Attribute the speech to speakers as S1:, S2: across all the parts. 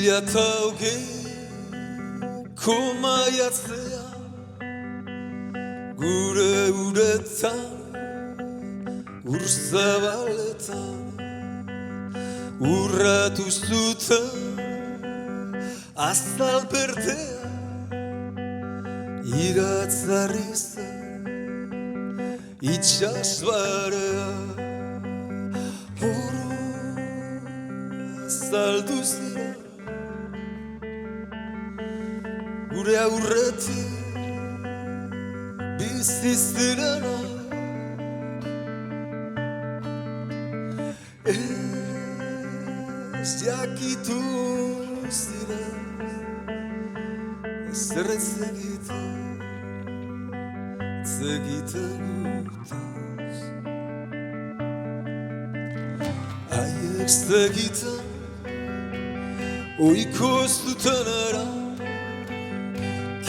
S1: 2008ko maiatzean gure uretan ur zabaletan urratu zuten azalpertea iratzarri zen itxas barea oro azaldu ziren gure aurretik bizi zirena ez jakitu ziren ezer ez egiten gutaz haiek zegiten oiko ez duten era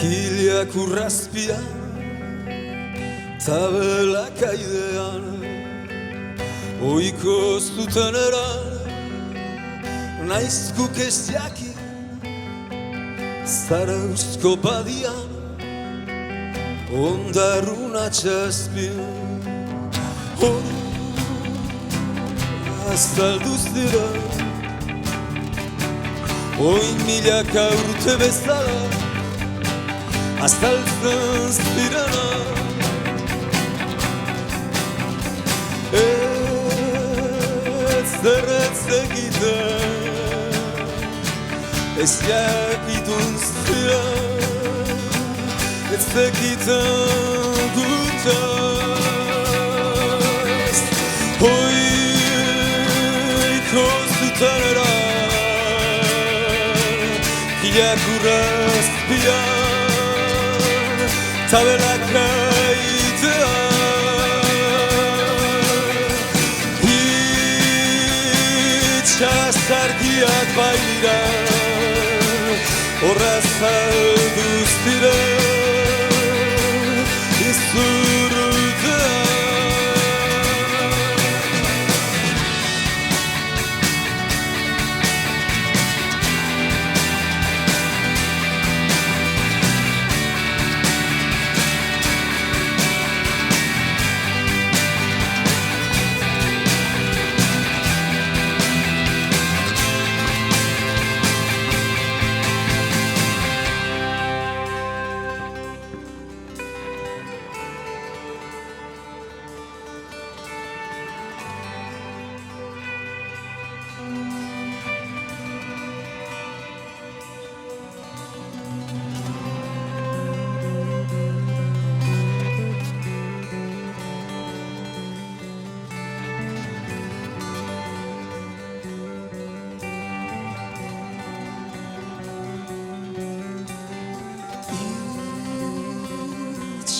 S1: Kiliak urrazpian, tabelak aidean oiko zuten eran, naiz guk ez jakin Zarauzko badian, ondarrun atxazpian hori azalduz dira oin milaka urte bezala azaltzen zirena zer ez egiten ez jakitun ziren ez egiten gutaz oiko zuten eran Kiliak urrazpian tabelak aidean itxas argiak bailira horra zalduz diren izurtean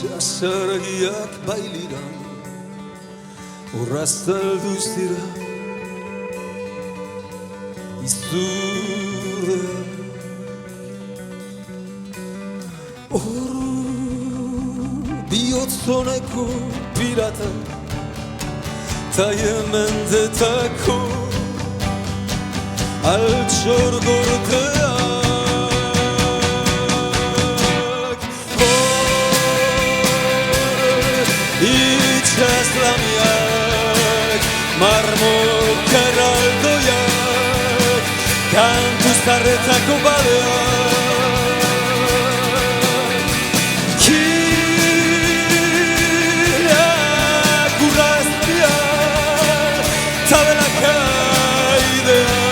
S1: Itxasargiak bailiran horra zalduz dira izurdean oro bihotzoneko piratak ta jemendetako altxor gortean Itxaslamiak, marmok erraldoiak, kantu zarretako baleak Kiliak urrazpiak, tabelak aidean